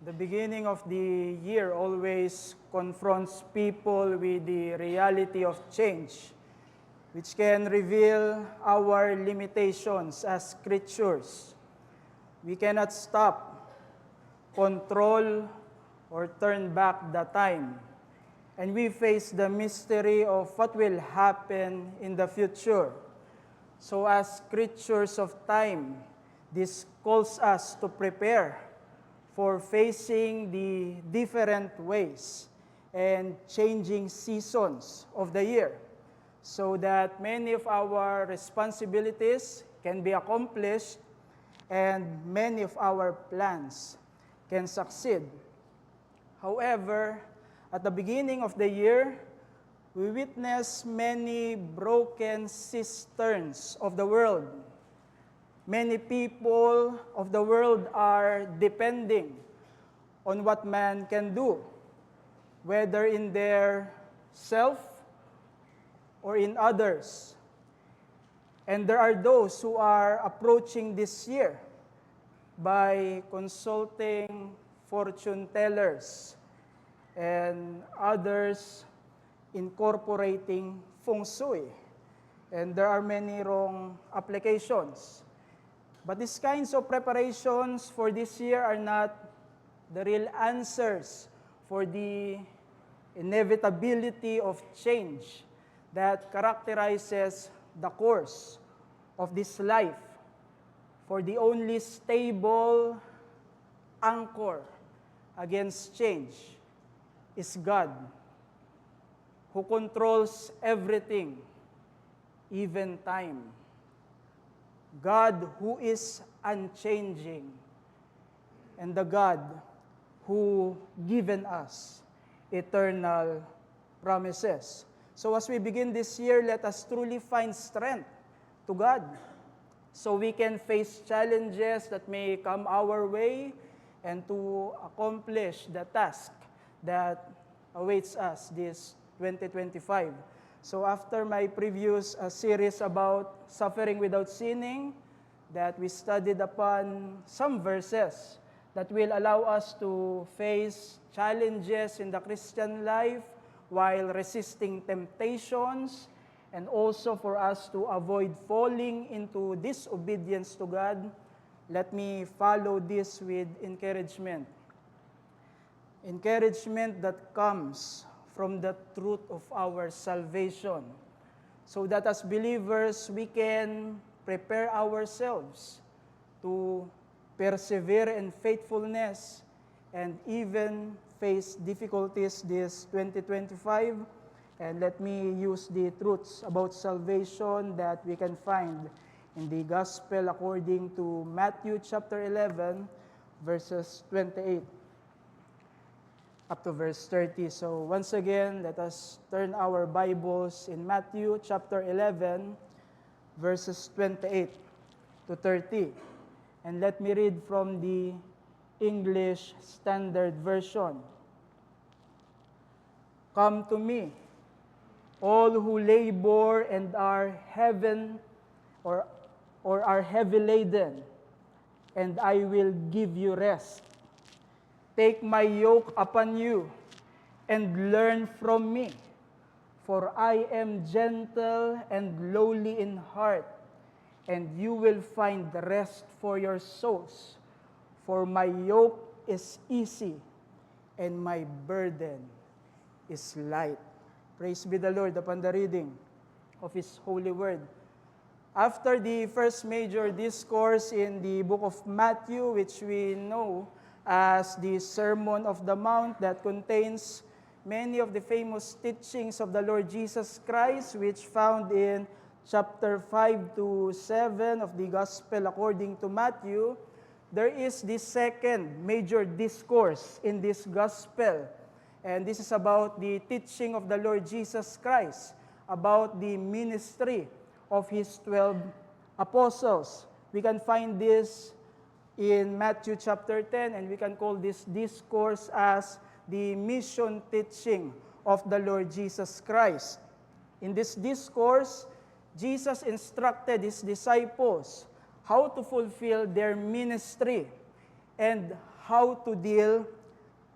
The beginning of the year always confronts people with the reality of change, which can reveal our limitations as creatures. We cannot stop, control, or turn back the time. And we face the mystery of what will happen in the future. So as creatures of time, this calls us to prepare for facing the different ways and changing seasons of the year so that many of our responsibilities can be accomplished and many of our plans can succeed. However, at the beginning of the year, we witness many broken cisterns of the world. Many people of the world are depending on what man can do, whether in their self or in others. And there are those who are approaching this year by consulting fortune tellers and others incorporating feng shui. And there are many wrong applications. But these kinds of preparations for this year are not the real answers for the inevitability of change that characterizes the course of this life. For the only stable anchor against change is God, who controls everything, even time. God who is unchanging, and the God who given us eternal promises. So as we begin this year, let us truly find strength to God so we can face challenges that may come our way and to accomplish the task that awaits us this 2025. So after my previous series about suffering without sinning, that we studied upon some verses that will allow us to face challenges in the Christian life while resisting temptations, and also for us to avoid falling into disobedience to God, let me follow this with encouragement. Encouragement that comes from the truth of our salvation, so that as believers, we can prepare ourselves to persevere in faithfulness and even face difficulties this 2025. And let me use the truths about salvation that we can find in the Gospel according to Matthew chapter 11, verses 28. Up to verse 30. So once again, let us turn our Bibles in Matthew chapter 11, verses 28 to 30. And let me read from the English Standard Version. Come to me, all who labor and are are heavy laden, and I will give you rest. Take my yoke upon you, and learn from me, for I am gentle and lowly in heart, and you will find rest for your souls. For my yoke is easy, and my burden is light. Praise be the Lord upon the reading of His holy word. After the first major discourse in the book of Matthew, which we know as the Sermon of the Mount, that contains many of the famous teachings of the Lord Jesus Christ, which found in chapter 5 to 7 of the Gospel according to Matthew, there is the second major discourse in this Gospel. And this is about the teaching of the Lord Jesus Christ, about the ministry of His 12 apostles. We can find this in Matthew chapter 10, and we can call this discourse as the mission teaching of the Lord Jesus Christ. In this discourse, Jesus instructed His disciples how to fulfill their ministry and how to deal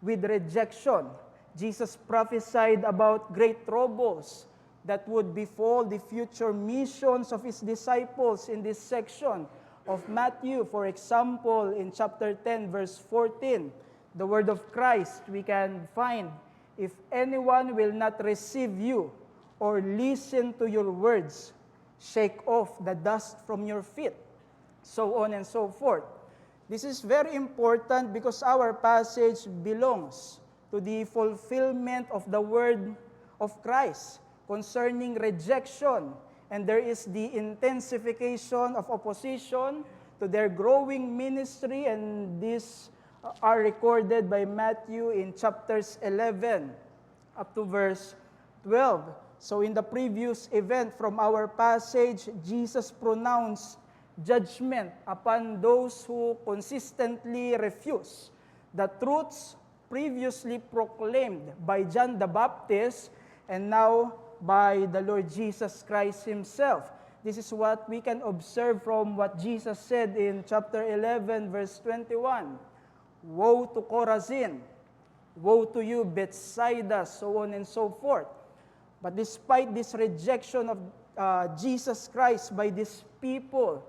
with rejection. Jesus prophesied about great troubles that would befall the future missions of his disciples in this section of Matthew. For example, in chapter 10, verse 14, the word of Christ, we can find, if anyone will not receive you or listen to your words, shake off the dust from your feet, so on and so forth. This is very important because our passage belongs to the fulfillment of the word of Christ concerning rejection, and there is the intensification of opposition to their growing ministry, and these are recorded by Matthew in chapters 11 up to verse 12. So in the previous event from our passage, Jesus pronounced judgment upon those who consistently refuse the truths previously proclaimed by John the Baptist and now by the Lord Jesus Christ himself. This is what we can observe from what Jesus said in chapter 11, verse 21. Woe to Chorazin! Woe to you, Bethsaida! So on and so forth. But despite this rejection of Jesus Christ by these people,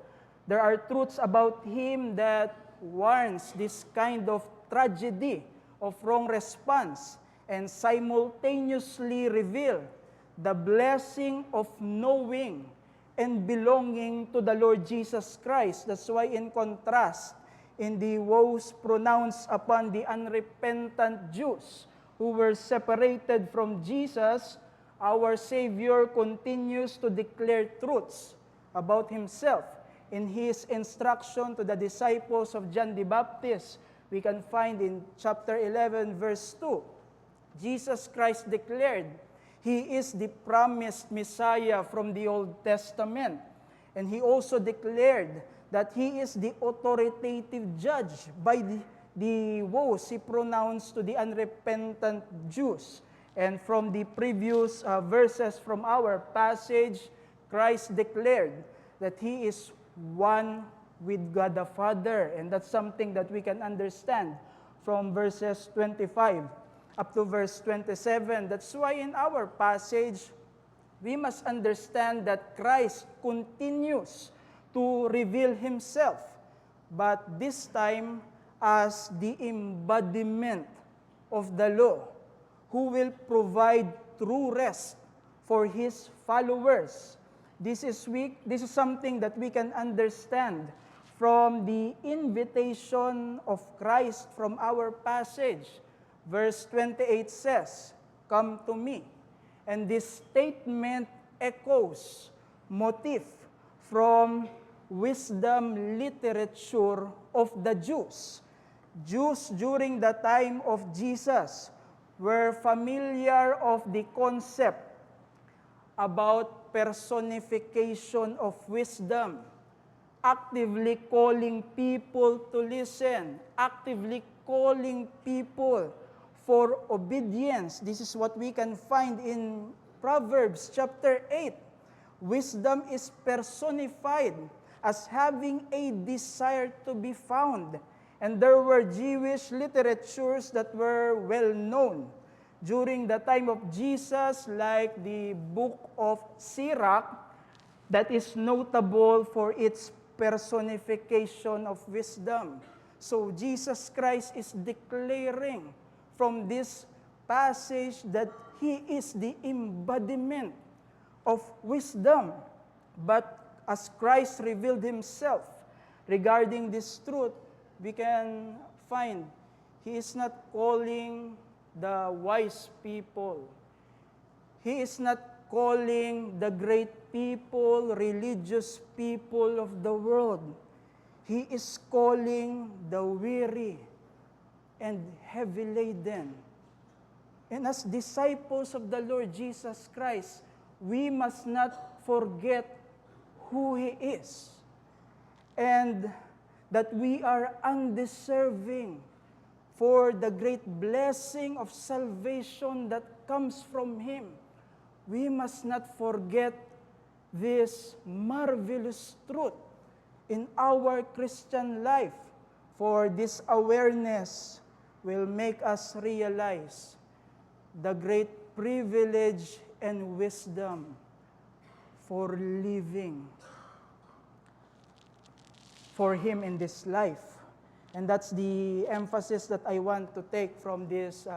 there are truths about him that warns this kind of tragedy of wrong response and simultaneously reveal the blessing of knowing and belonging to the Lord Jesus Christ. That's why in contrast, in the woes pronounced upon the unrepentant Jews who were separated from Jesus, our Savior continues to declare truths about himself. In his instruction to the disciples of John the Baptist, we can find in chapter 11, verse 2, Jesus Christ declared, he is the promised Messiah from the Old Testament. And he also declared that he is the authoritative judge by the woes he pronounced to the unrepentant Jews. And from the previous verses from our passage, Christ declared that he is one with God the Father. And that's something that we can understand from verses 25 up to verse 27. That's why in our passage, we must understand that Christ continues to reveal himself, but this time as the embodiment of the law, who will provide true rest for his followers. This is something that we can understand from the invitation of Christ from our passage. Verse 28 says, "Come to me." And this statement echoes motif from wisdom literature of the Jews. Jews during the time of Jesus were familiar of the concept about personification of wisdom, actively calling people to listen, actively calling people for obedience. This is what we can find in Proverbs chapter 8. Wisdom is personified as having a desire to be found. And there were Jewish literatures that were well known during the time of Jesus, like the book of Sirach, that is notable for its personification of wisdom. So Jesus Christ is declaring from this passage that he is the embodiment of wisdom. But as Christ revealed himself regarding this truth, we can find he is not calling the wise people. He is not calling the great people, religious people of the world. He is calling the weary and heavy laden. And as disciples of the Lord Jesus Christ, we must not forget who he is, and that we are undeserving for the great blessing of salvation that comes from him. We must not forget this marvelous truth in our Christian life. For this awareness will make us realize the great privilege and wisdom for living for Him in this life. And that's the emphasis that I want to take from this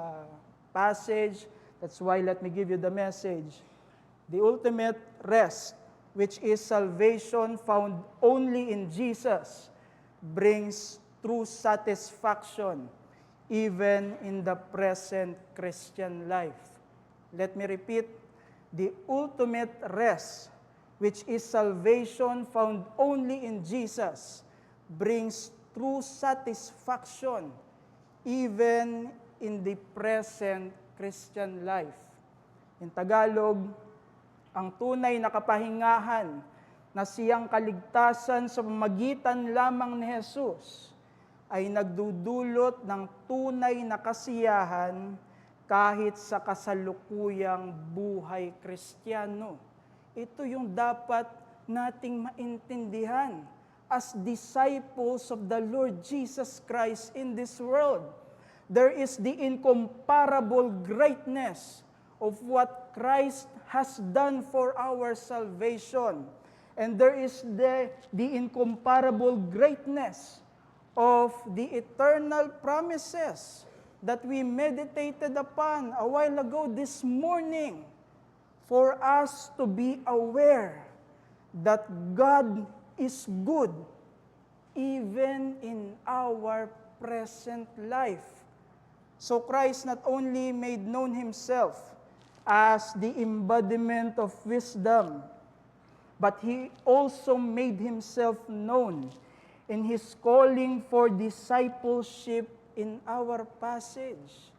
passage. That's why let me give you the message. The ultimate rest, which is salvation found only in Jesus, brings true satisfaction even in the present Christian life. Let me repeat, the ultimate rest, which is salvation found only in Jesus, brings true satisfaction even in the present Christian life. In Tagalog, ang tunay na kapahingahan na siyang kaligtasan sa pamamagitan lamang ni Jesus ay nagdudulot ng tunay na kasiyahan kahit sa kasalukuyang buhay Kristiyano. Ito yung dapat nating maintindihan as disciples of the Lord Jesus Christ in this world. There is the incomparable greatness of what Christ has done for our salvation. And there is the incomparable greatness of the eternal promises that we meditated upon a while ago this morning, for us to be aware that God is good even in our present life. So Christ not only made known Himself as the embodiment of wisdom, but He also made Himself known in His calling for discipleship in our passage.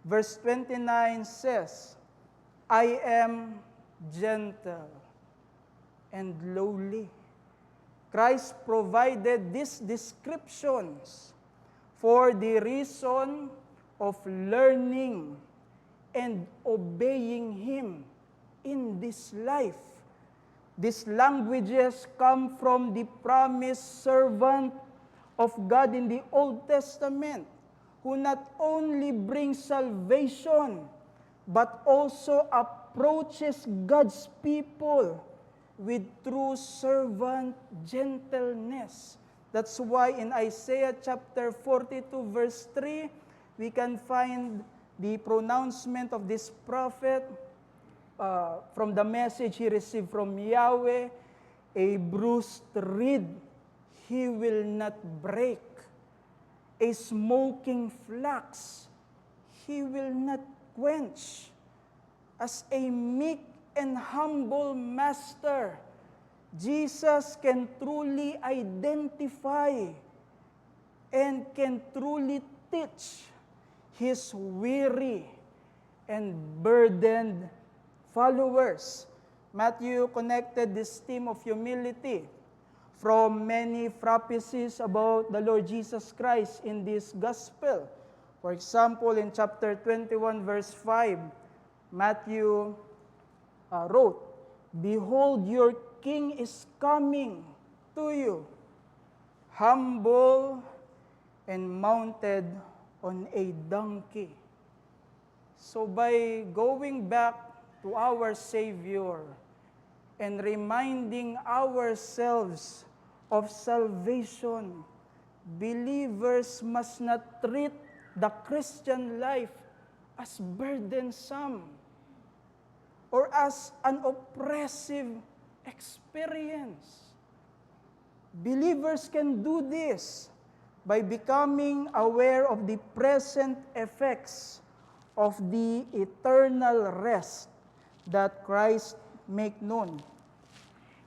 Verse 29 says, I am gentle and lowly. Christ provided these descriptions for the reason of learning and obeying Him in this life. These languages come from the promised servant of God in the Old Testament, who not only brings salvation, but also approaches God's people with true servant gentleness. That's why in Isaiah chapter 42 verse 3, we can find the pronouncement of this prophet from the message he received from Yahweh, a bruised reed He will not break, a smoking flax He will not quench. As a meek and humble master, Jesus can truly identify and can truly teach His weary and burdened followers. Matthew connected this theme of humility from many prophecies about the Lord Jesus Christ in this gospel. For example, in chapter 21, verse 5, Matthew wrote, Behold, your King is coming to you, humble and mounted on a donkey. So by going back to our Savior and reminding ourselves of salvation, believers must not treat the Christian life as burdensome or as an oppressive experience. Believers can do this by becoming aware of the present effects of the eternal rest that Christ make known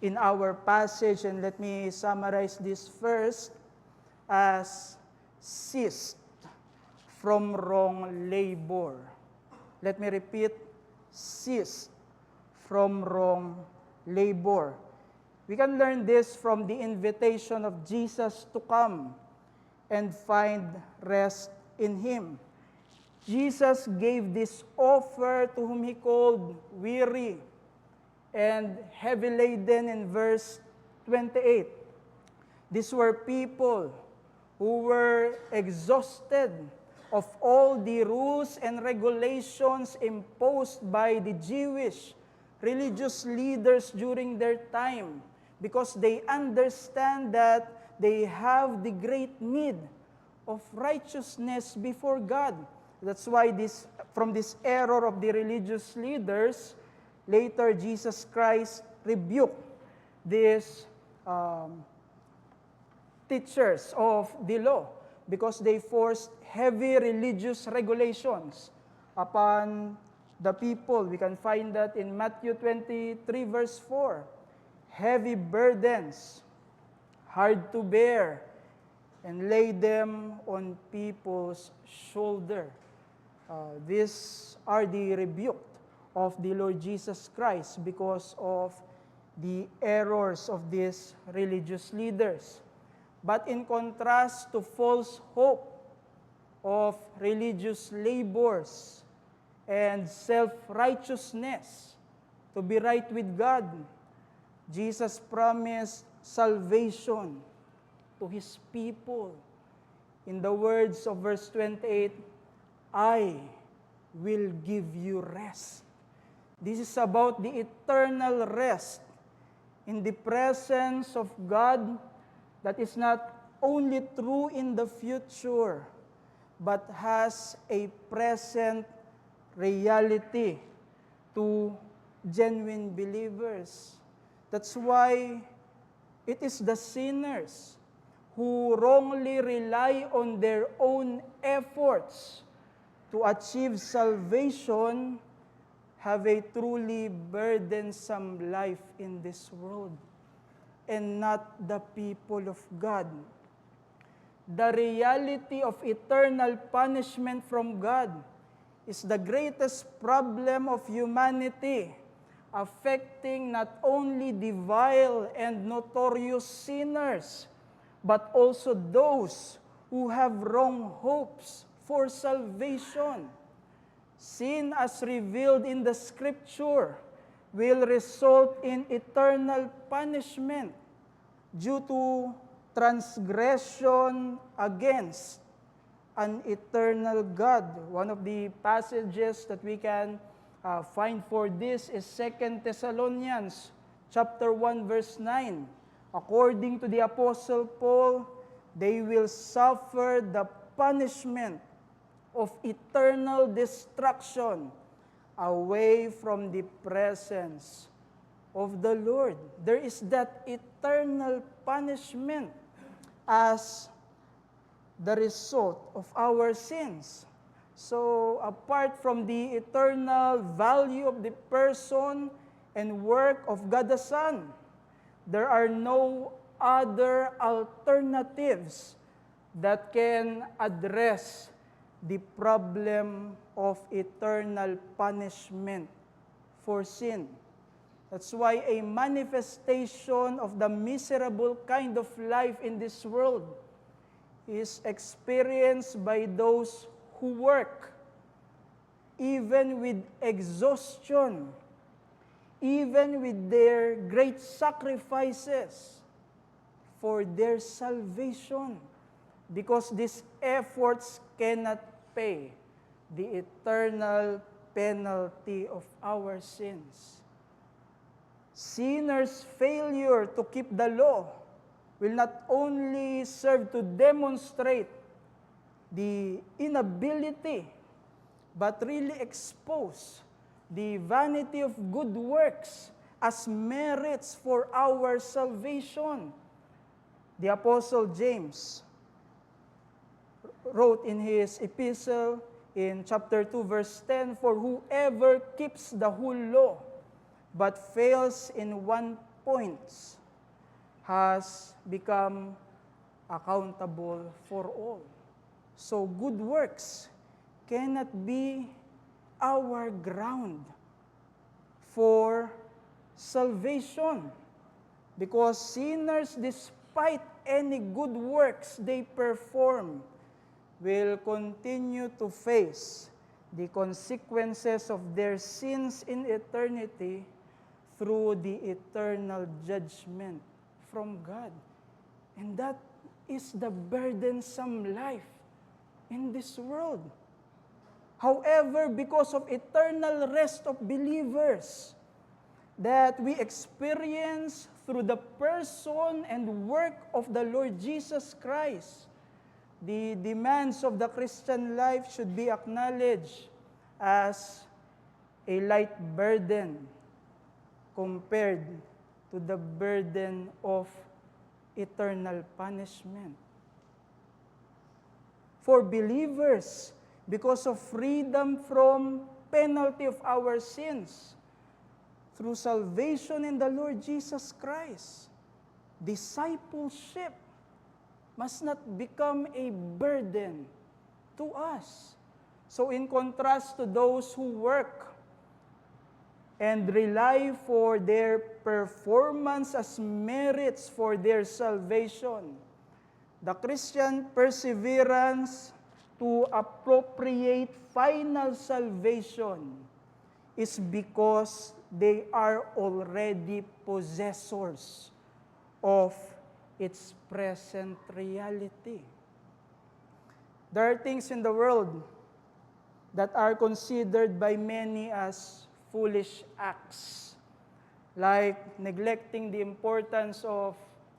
in our passage. And let me summarize this first as ceased from wrong labor. Let me repeat, ceased from wrong labor. We can learn this from the invitation of Jesus to come and find rest in Him. Jesus gave this offer to whom He called weary and heavy laden in verse 28. These were people who were exhausted of all the rules and regulations imposed by the Jewish religious leaders during their time, because they understand that they have the great need of righteousness before God. That's why from this error of the religious leaders, later Jesus Christ rebuked these teachers of the law because they forced heavy religious regulations upon the people. We can find that in Matthew 23 verse 4. Heavy burdens, hard to bear, and lay them on people's shoulder. These are the rebuke of the Lord Jesus Christ because of the errors of these religious leaders. But in contrast to false hope of religious labors and self-righteousness to be right with God, Jesus promised salvation to His people. In the words of verse 28, I will give you rest. This is about the eternal rest in the presence of God that is not only true in the future, but has a present reality to genuine believers. That's why it is the sinners who wrongly rely on their own efforts to achieve salvation have a truly burdensome life in this world, and not the people of God. The reality of eternal punishment from God is the greatest problem of humanity, affecting not only the vile and notorious sinners, but also those who have wrong hopes for salvation. Sin, as revealed in the Scripture, will result in eternal punishment due to transgression against an eternal God. One of the passages that we can find for this is 2 Thessalonians chapter 1 verse 9. According to the Apostle Paul, they will suffer the punishment of eternal destruction away from the presence of the Lord. There is that eternal punishment as the result of our sins. So, apart from the eternal value of the person and work of God the Son, there are no other alternatives that can address the problem of eternal punishment for sin. That's why a manifestation of the miserable kind of life in this world is experienced by those who work, even with exhaustion, even with their great sacrifices for their salvation, because these efforts cannot pay the eternal penalty of our sins. Sinners' failure to keep the law will not only serve to demonstrate the inability, but really expose the vanity of good works as merits for our salvation. The Apostle James wrote in his epistle in chapter 2 verse 10, "For whoever keeps the whole law but fails in one point has become accountable for all." So good works cannot be our ground for salvation, because sinners, despite any good works they perform, will continue to face the consequences of their sins in eternity through the eternal judgment from God. And that is the burdensome life in this world. However, because of eternal rest of believers that we experience through the person and work of the Lord Jesus Christ, the demands of the Christian life should be acknowledged as a light burden compared to the burden of eternal punishment. For believers, because of freedom from penalty of our sins, through salvation in the Lord Jesus Christ, discipleship must not become a burden to us. So in contrast to those who work and rely for their performance as merits for their salvation, the Christian perseverance to appropriate final salvation is because they are already possessors of its present reality. There are things in the world that are considered by many as foolish acts, like neglecting the importance of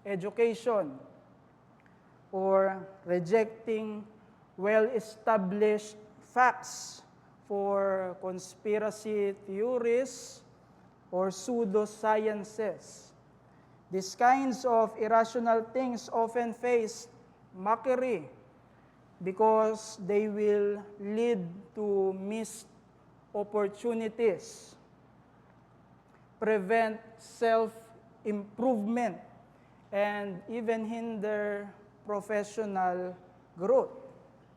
education or rejecting well-established facts for conspiracy theories or pseudosciences. These kinds of irrational things often face mockery because they will lead to missed opportunities, prevent self-improvement, and even hinder professional growth.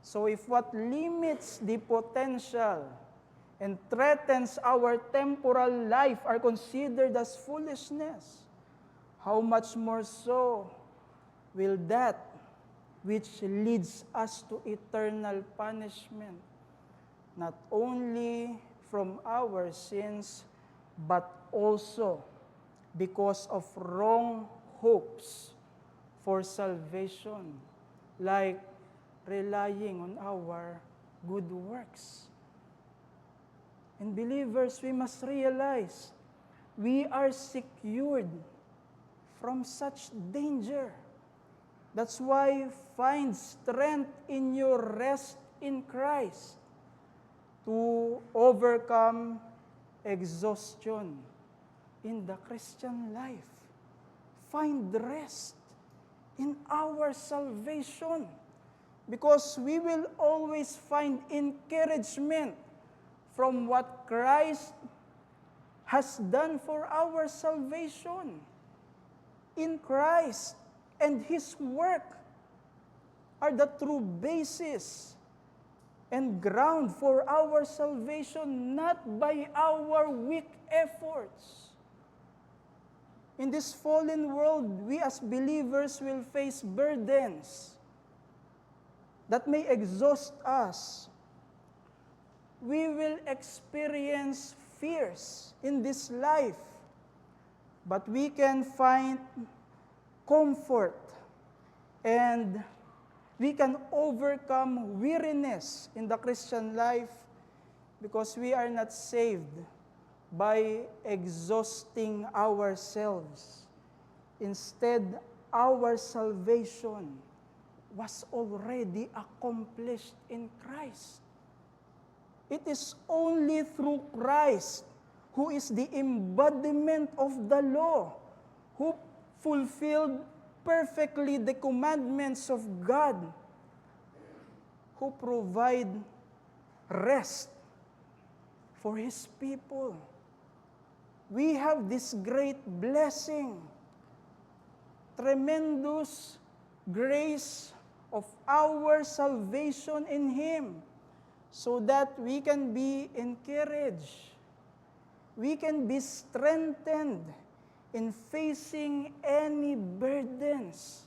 So if what limits the potential and threatens our temporal life are considered as foolishness, how much more so will that which leads us to eternal punishment, not only from our sins, but also because of wrong hopes for salvation, like relying on our good works. And believers, we must realize we are secured from such danger. That's why find strength in your rest in Christ to overcome exhaustion in the Christian life. Find rest in our salvation, because we will always find encouragement from what Christ has done for our salvation. In Christ and His work are the true basis and ground for our salvation, not by our weak efforts. In this fallen world, we as believers will face burdens that may exhaust us. We will experience fears in this life, but we can find comfort and we can overcome weariness in the Christian life because we are not saved by exhausting ourselves. Instead, our salvation was already accomplished in Christ. It is only through Christ, who is the embodiment of the law, who fulfilled perfectly the commandments of God, who provide rest for His people. We have this great blessing, tremendous grace of our salvation in Him, so that we can be encouraged, we can be strengthened in facing any burdens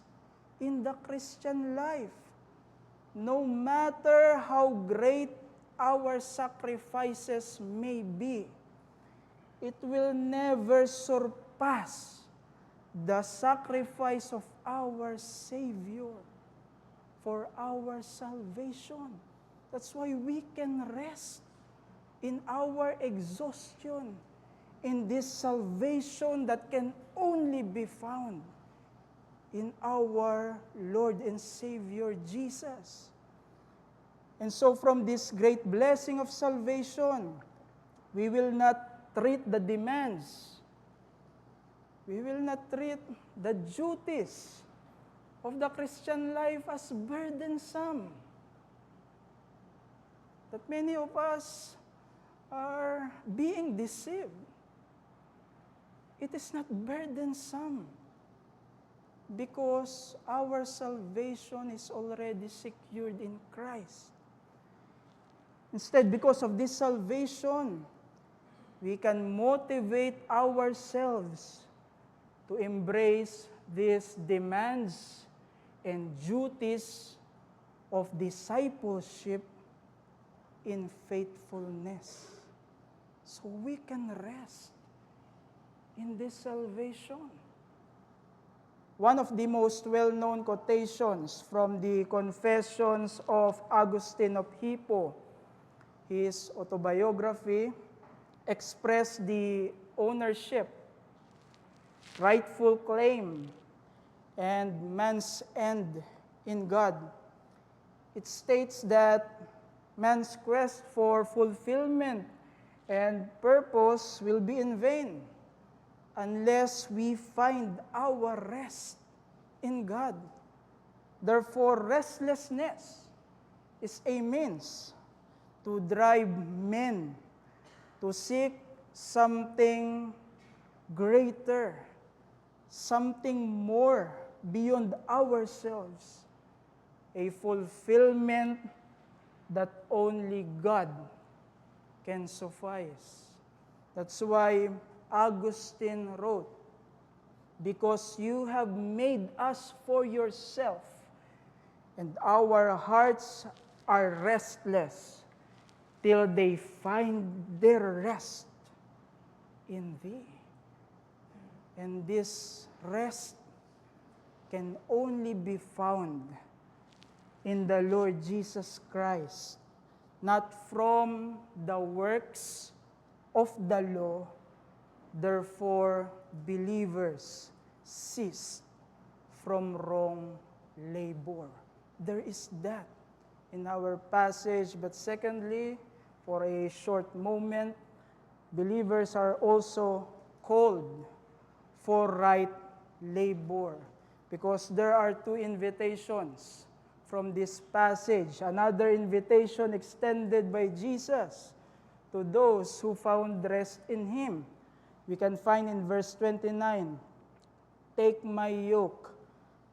in the Christian life. No matter how great our sacrifices may be, it will never surpass the sacrifice of our Savior, for our salvation. That's why we can rest in our exhaustion, in this salvation that can only be found in our Lord and Savior Jesus. And so from this great blessing of salvation, we will not treat the demands, we will not treat the duties of the Christian life as burdensome. That many of us are being deceived. It is not burdensome because our salvation is already secured in Christ. Instead, because of this salvation, we can motivate ourselves to embrace these demands and duties of discipleship in faithfulness. So we can rest in this salvation. One of the most well-known quotations from the Confessions of Augustine of Hippo, his autobiography, expressed the ownership, rightful claim, and man's end in God. It states that man's quest for fulfillment and purpose will be in vain unless we find our rest in God. Therefore, restlessness is a means to drive men to seek something greater, something more beyond ourselves, a fulfillment that only God can suffice. That's why Augustine wrote, "Because you have made us for yourself, and our hearts are restless till they find their rest in Thee." And this rest can only be found in the Lord Jesus Christ, not from the works of the law. Therefore, believers cease from wrong labor. There is that in our passage. But secondly, for a short moment, believers are also called for right labor, because there are two invitations from this passage. Another invitation extended by Jesus to those who found rest in Him. We can find in verse 29, "Take my yoke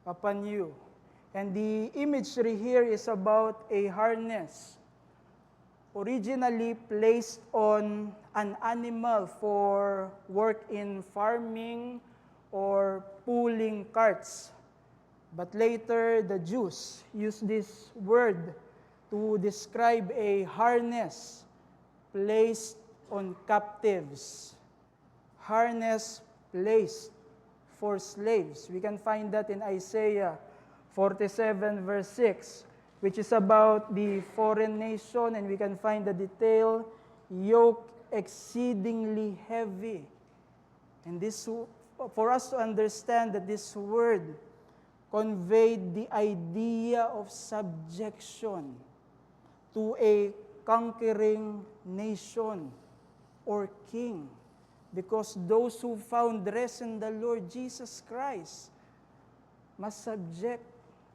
upon you." And the imagery here is about a harness originally placed on an animal for work in farming or pulling carts. But later, the Jews used this word to describe a harness placed on captives. Harness placed for slaves. We can find that in Isaiah 47 verse 6, which is about the foreign nation, and we can find the detail, yoke exceedingly heavy. And this, for us to understand that this word conveyed the idea of subjection to a conquering nation or king. Because those who found rest in the Lord Jesus Christ must subject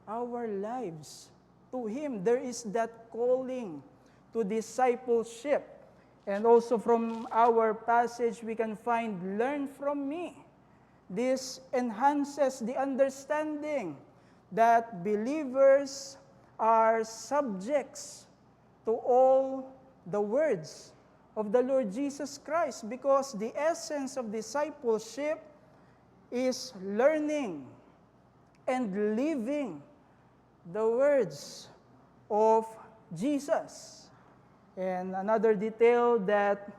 our lives to Him. There is that calling to discipleship. And also from our passage, we can find, "Learn from me." This enhances the understanding that believers are subjects to all the words of the Lord Jesus Christ, because the essence of discipleship is learning and living the words of Jesus. And another detail that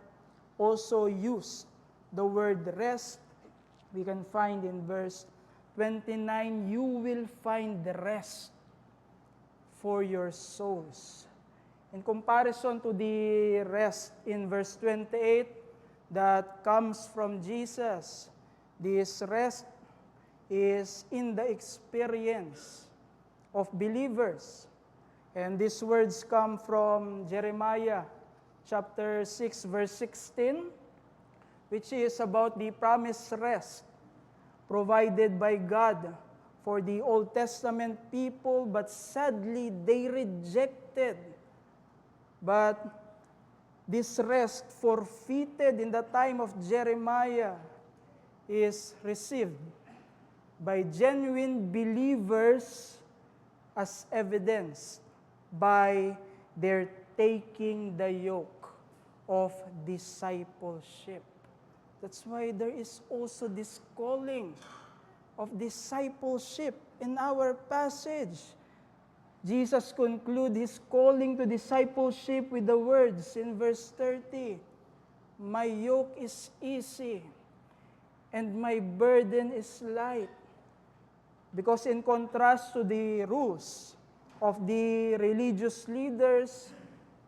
also used the word rest, we can find in verse 29, you will find the rest for your souls. In comparison to the rest in verse 28 that comes from Jesus, this rest is in the experience of believers. And these words come from Jeremiah chapter 6, verse 16, which is about the promised rest provided by God for the Old Testament people, but sadly they rejected. But this rest forfeited in the time of Jeremiah is received by genuine believers as evidenced by their taking the yoke of discipleship. That's why there is also this calling of discipleship in our passage. Jesus concludes his calling to discipleship with the words in verse 30, "My yoke is easy and my burden is light." Because in contrast to the rules of the religious leaders,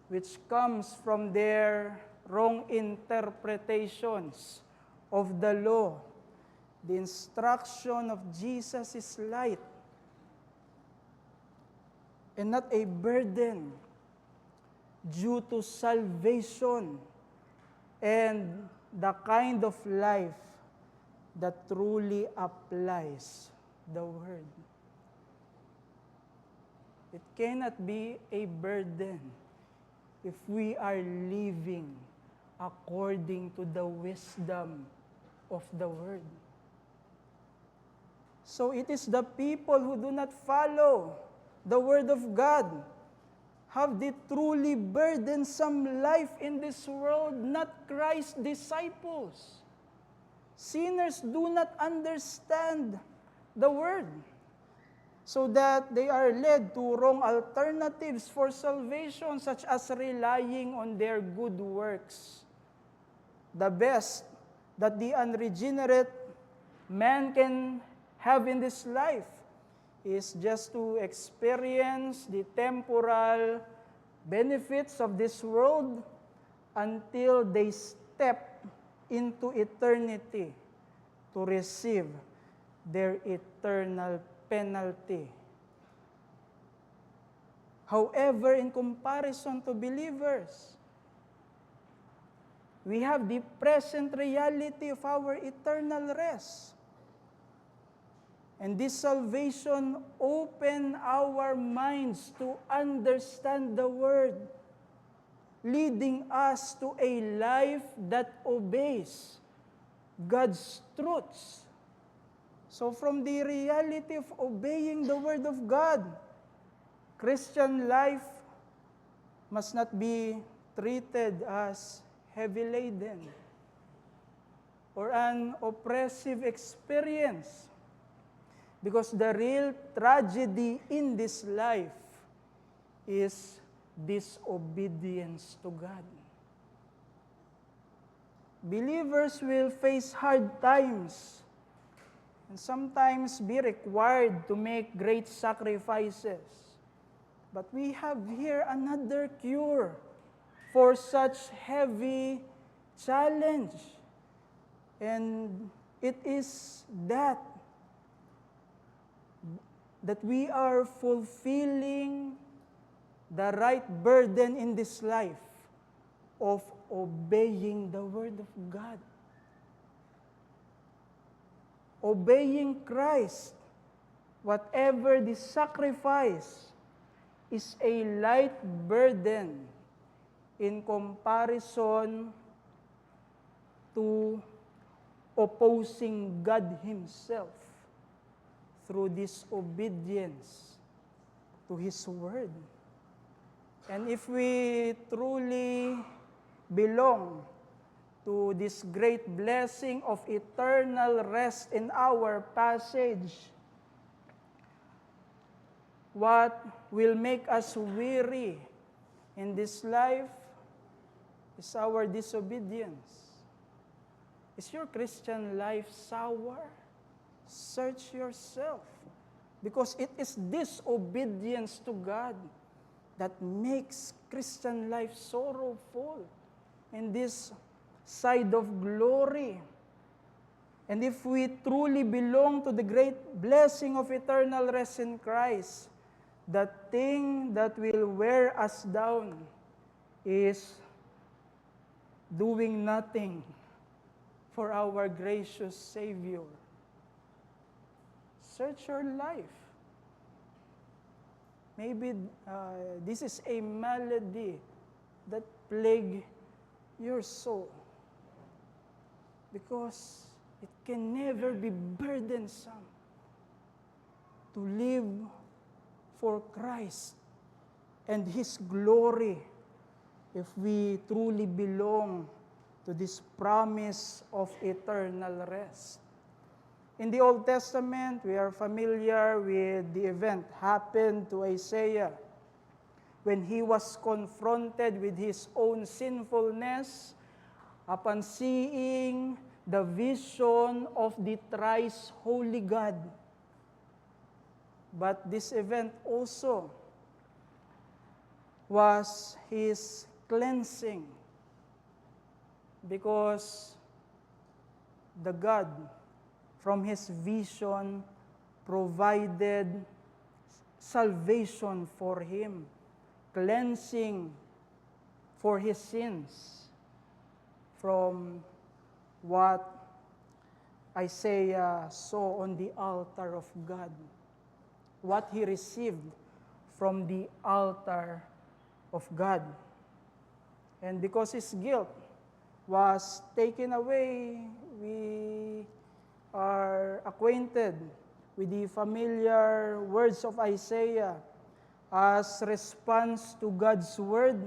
which comes from their wrong interpretations of the law, the instruction of Jesus is light and not a burden due to salvation and the kind of life that truly applies the Word. It cannot be a burden if we are living according to the wisdom of the Word. So it is the people who do not follow the Word of God have the truly burdensome life in this world, not Christ's disciples. Sinners do not understand the Word, so that they are led to wrong alternatives for salvation, such as relying on their good works. The best that the unregenerate man can have in this life is just to experience the temporal benefits of this world until they step into eternity to receive their eternal penalty. However, in comparison to believers, we have the present reality of our eternal rest. And this salvation opened our minds to understand the Word, leading us to a life that obeys God's truths. So from the reality of obeying the Word of God, Christian life must not be treated as heavy laden or an oppressive experience, because the real tragedy in this life is disobedience to God. Believers will face hard times and sometimes be required to make great sacrifices. But we have here another cure for such heavy challenge. And it is that we are fulfilling the right burden in this life of obeying the Word of God. Obeying Christ, whatever the sacrifice, is a light burden in comparison to opposing God Himself through disobedience to His Word. And if we truly belong to this great blessing of eternal rest in our passage, what will make us weary in this life is our disobedience. Is your Christian life sour, Search yourself. Because it is disobedience to God that makes Christian life sorrowful in this side of glory. And if we truly belong to the great blessing of eternal rest in Christ, the thing that will wear us down is doing nothing for our gracious Savior. Search your life. Maybe this is a malady that plague your soul, because it can never be burdensome to live for Christ and His glory if we truly belong to this promise of eternal rest. In the Old Testament, we are familiar with the event happened to Isaiah when he was confronted with his own sinfulness upon seeing the vision of the thrice holy God. But this event also was his cleansing, because the God from his vision provided salvation for him, cleansing for his sins from what Isaiah saw on the altar of God, what he received from the altar of God. And because his guilt was taken away, we are acquainted with the familiar words of Isaiah as response to God's word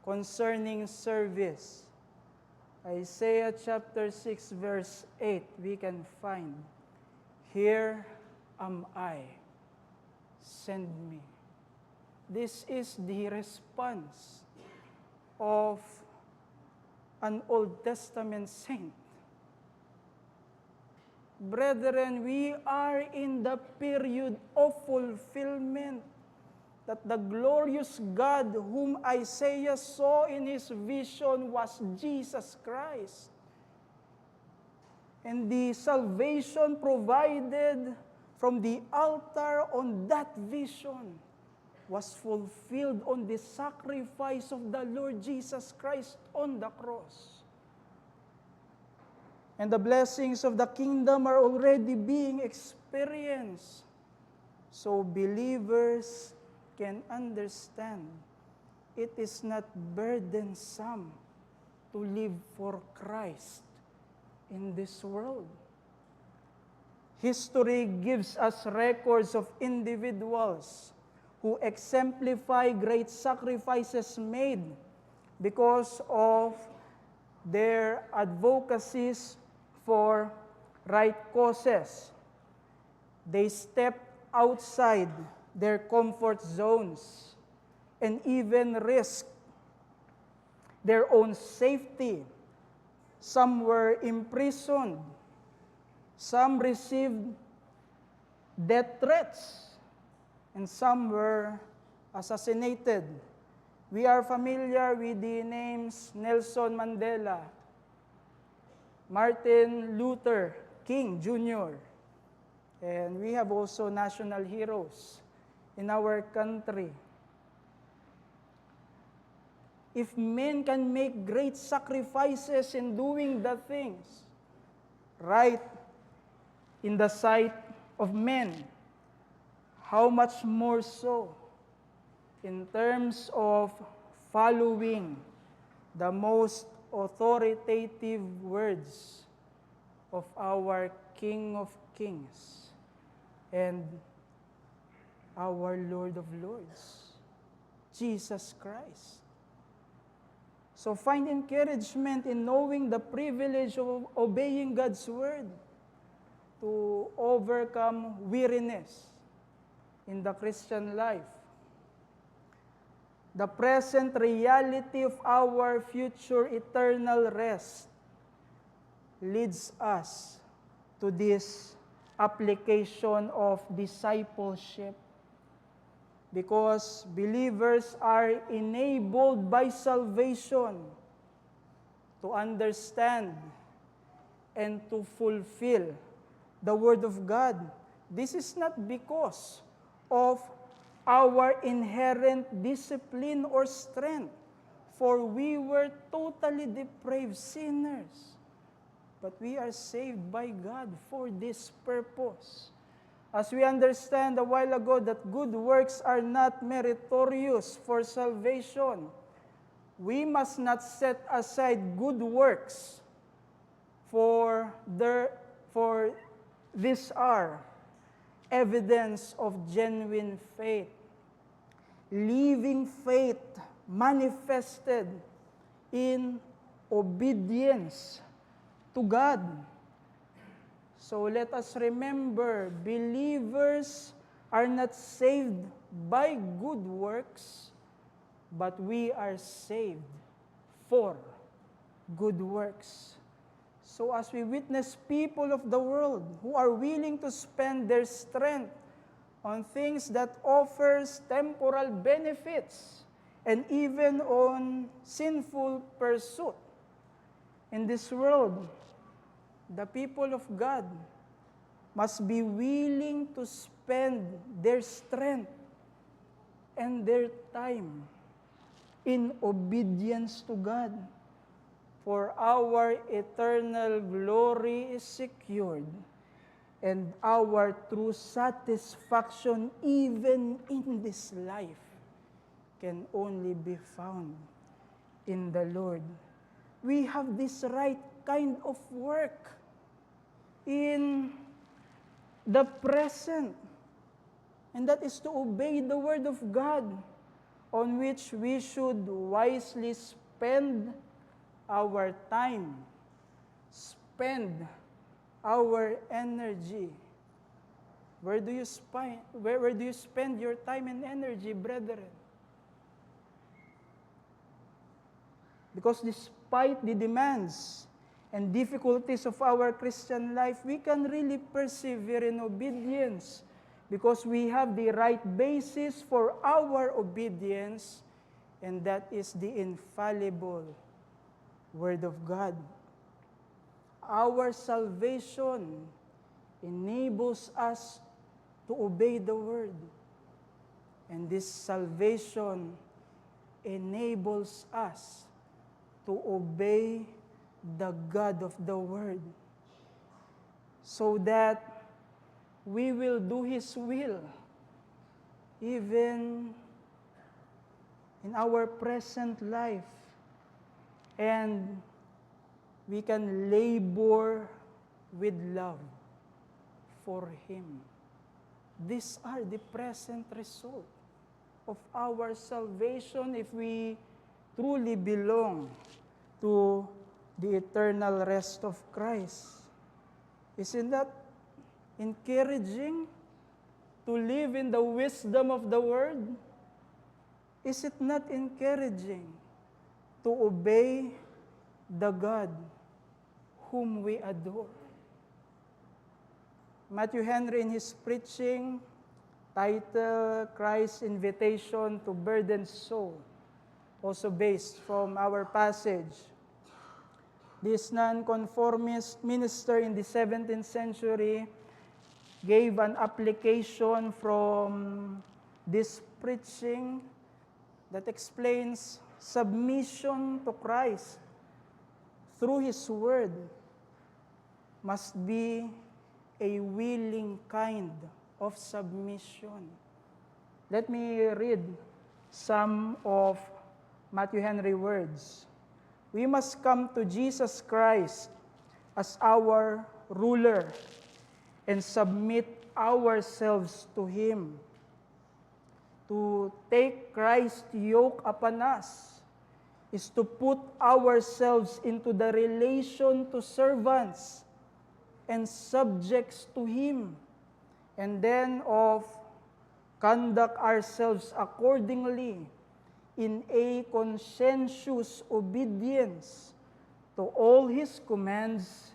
concerning service. Isaiah chapter 6 verse 8, we can find, "Here am I, send me." This is the response of an Old Testament saint. Brethren, we are in the period of fulfillment that the glorious God whom Isaiah saw in his vision was Jesus Christ. And the salvation provided from the altar on that vision was fulfilled on the sacrifice of the Lord Jesus Christ on the cross. And the blessings of the kingdom are already being experienced. So believers can understand it is not burdensome to live for Christ in this world. History gives us records of individuals who exemplify great sacrifices made because of their advocacies for right causes. They stepped outside their comfort zones and even risked their own safety. Some were imprisoned. Some received death threats. And some were assassinated. We are familiar with the names Nelson Mandela, Martin Luther King Jr., and we have also national heroes in our country. If men can make great sacrifices in doing the things right in the sight of men, how much more so in terms of following the most authoritative words of our King of Kings and our Lord of Lords, Jesus Christ. So find encouragement in knowing the privilege of obeying God's word to overcome weariness in the Christian life. The present reality of our future eternal rest leads us to this application of discipleship. Because believers are enabled by salvation to understand and to fulfill the Word of God. This is not because of our inherent discipline or strength, for we were totally depraved sinners. But we are saved by God for this purpose. As we understand a while ago that good works are not meritorious for salvation, we must not set aside good works for these are evidence of genuine faith. Living faith manifested in obedience to God. So let us remember, believers are not saved by good works, but we are saved for good works. So as we witness people of the world who are willing to spend their strength on things that offers temporal benefits and even on sinful pursuit in this world, the people of God must be willing to spend their strength and their time in obedience to God. For our eternal glory is secured, and our true satisfaction, even in this life, can only be found in the Lord. We have this right kind of work in the present, and that is to obey the Word of God, on which we should wisely spend our time, spend our energy. Where do you spend your time and energy, brethren? Because despite the demands and difficulties of our Christian life, we can really persevere in obedience because we have the right basis for our obedience, and that is the infallible Word of God. Our salvation enables us to obey the Word, and this salvation enables us to obey the God of the Word, so that we will do His will, even in our present life, and we can labor with love for Him. These are the present result of our salvation if we truly belong to the eternal rest of Christ. Isn't that encouraging to live in the wisdom of the Word? Is it not encouraging to obey the God whom we adore? Matthew Henry, in his preaching titled Christ's Invitation to Burdened Soul, also based from our passage, this nonconformist minister in the 17th century gave an application from this preaching that explains submission to Christ through His Word must be a willing kind of submission. Let me read some of Matthew Henry's words. We must come to Jesus Christ as our ruler and submit ourselves to Him. To take Christ's yoke upon us is to put ourselves into the relation to servants and subjects to Him, and then of conduct ourselves accordingly in a conscientious obedience to all His commands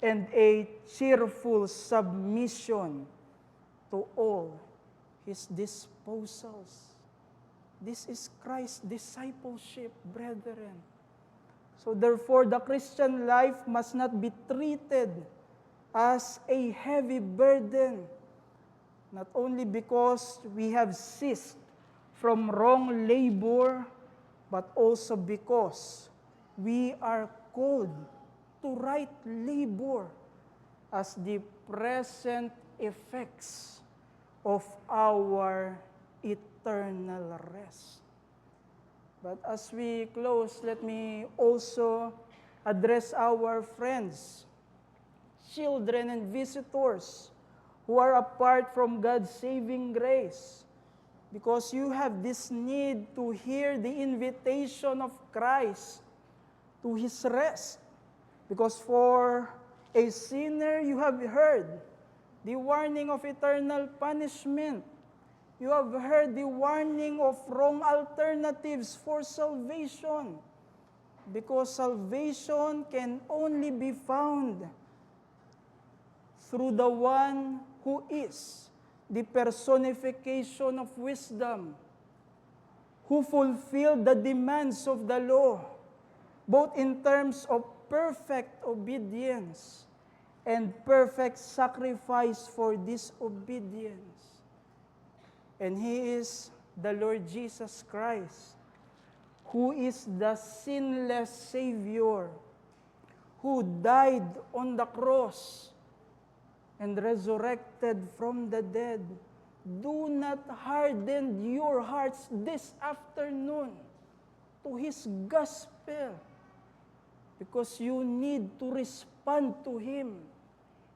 and a cheerful submission to all His disposals. This is Christ's discipleship, brethren. So therefore, the Christian life must not be treated as a heavy burden, not only because we have ceased from wrong labor, but also because we are called to right labor as the present effects of our eternal rest. But as we close, let me also address our friends, children, and visitors who are apart from God's saving grace, because you have this need to hear the invitation of Christ to His rest. Because for a sinner, you have heard the warning of eternal punishment. You have heard the warning of wrong alternatives for salvation, because salvation can only be found through the one who is the personification of wisdom, who fulfilled the demands of the law, both in terms of perfect obedience and perfect sacrifice for disobedience. And He is the Lord Jesus Christ, who is the sinless Savior, who died on the cross and resurrected from the dead. Do not harden your hearts this afternoon to His gospel, because you need to respond to Him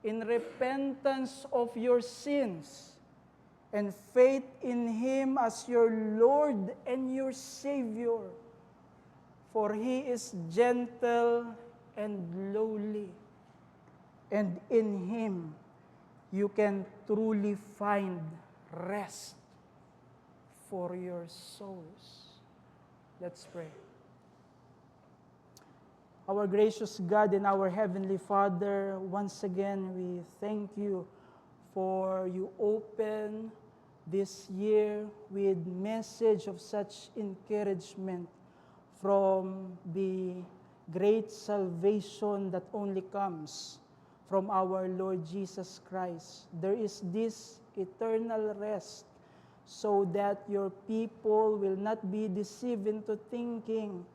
in repentance of your sins and faith in Him as your Lord and your Savior. For He is gentle and lowly, and in Him you can truly find rest for your souls. Let's pray. Our gracious God and our Heavenly Father, once again we thank You for You open this year with message of such encouragement from the great salvation that only comes from our Lord Jesus Christ. There is this eternal rest, so that Your people will not be deceived into thinking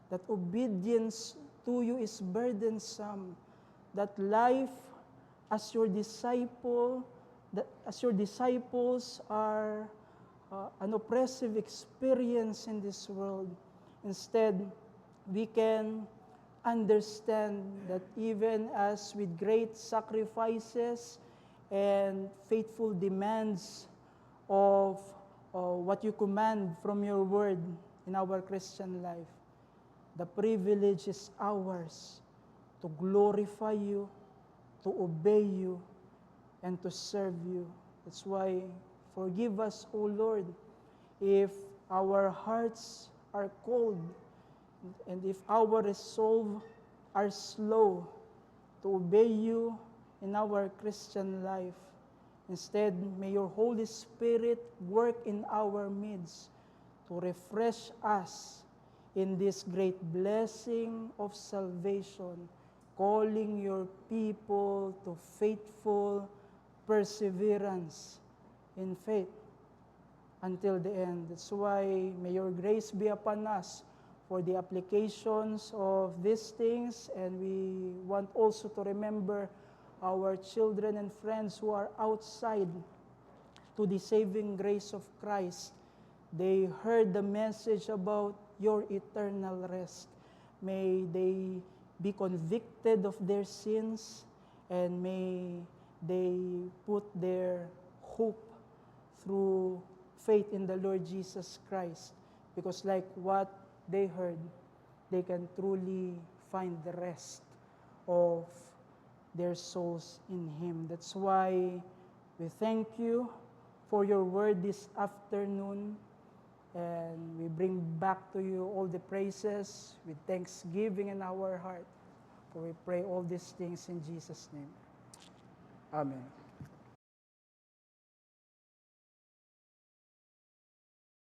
that obedience to You is burdensome, that life as Your disciple, that as Your disciples are an oppressive experience in this world. Instead, we can understand that even as with great sacrifices and faithful demands of what You command from Your word in our Christian life, the privilege is ours to glorify You, to obey You, and to serve You. That's why, forgive us, O Lord, if our hearts are cold, and if our resolve are slow to obey You in our Christian life. Instead, may Your Holy Spirit work in our midst to refresh us in this great blessing of salvation, calling Your people to faithful perseverance in faith until the end. That's why may Your grace be upon us for the applications of these things, and we want also to remember our children and friends who are outside to the saving grace of Christ. They heard the message about Your eternal rest. May they be convicted of their sins, and may they put their hope through faith in the Lord Jesus Christ. Because like what they heard, they can truly find the rest of their souls in Him. That's why we thank You for Your word this afternoon, and we bring back to You all the praises with thanksgiving in our heart. For we pray all these things in Jesus' name. Amen.